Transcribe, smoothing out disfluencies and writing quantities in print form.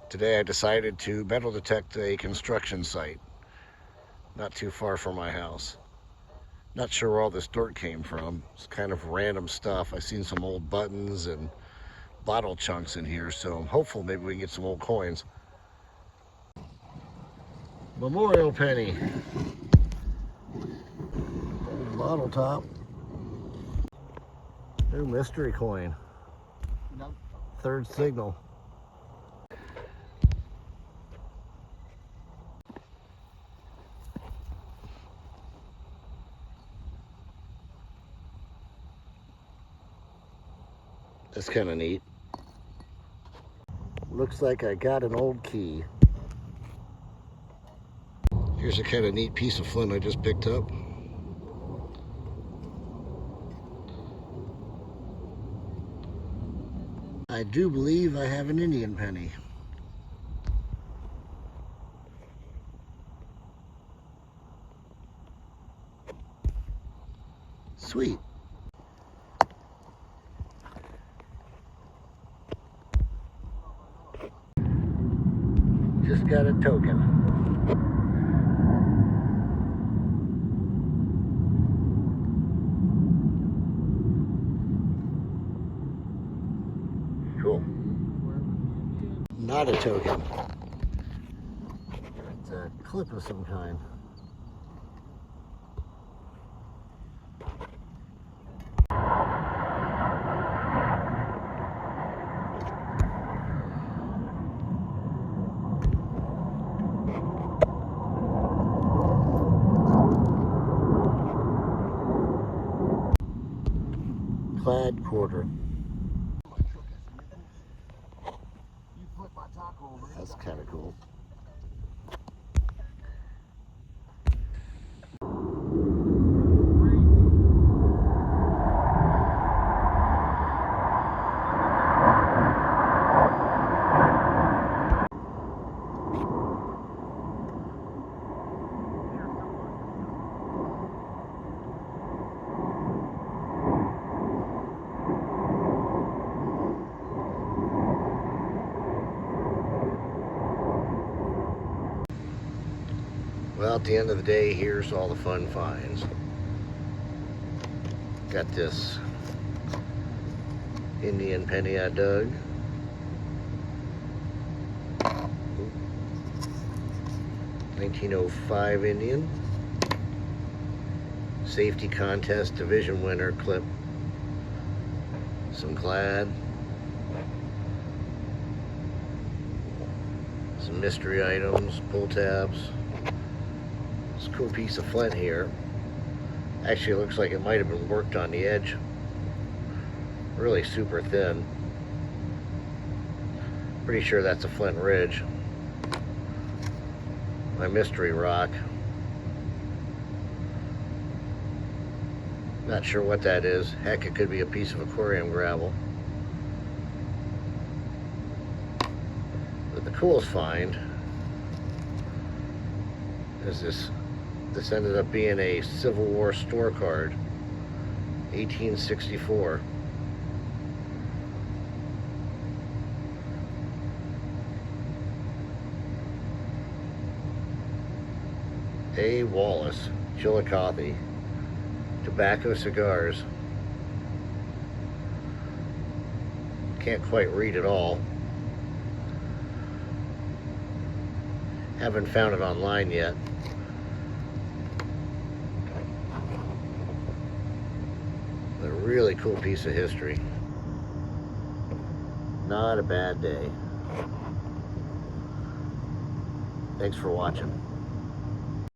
Today I decided to metal detect a construction site not too far from my house. Not sure where all this dirt came from. It's kind of random stuff. I've seen some old buttons and bottle chunks in here, so I'm hopeful maybe we can get some old coins. Memorial penny. Old bottle top. New mystery coin. Nope. Third signal. That's kind of neat. Looks like I got an old key. Here's a kind of neat piece of flint I just picked up. I do believe I have an Indian penny. Sweet. Just got a token. Cool. Not a token. It's a clip of some kind. Clad quarter. That's kind of cool. Well, at the end of the day, here's all the fun finds. Got this Indian penny I dug. 1905 Indian. Safety contest division winner clip. Some clad. Some mystery items, pull tabs. It's a cool piece of flint here. Actually, it looks like it might have been worked on the edge. Really super thin. Pretty sure that's a flint ridge. My mystery rock. Not sure what that is. Heck, it could be a piece of aquarium gravel. But the coolest find is this. This ended up being a Civil War store card, 1864. A. Wallace, Chillicothe, tobacco cigars. Can't quite read it all. Haven't found it online yet. A really cool piece of history. Not a bad day. Thanks for watching.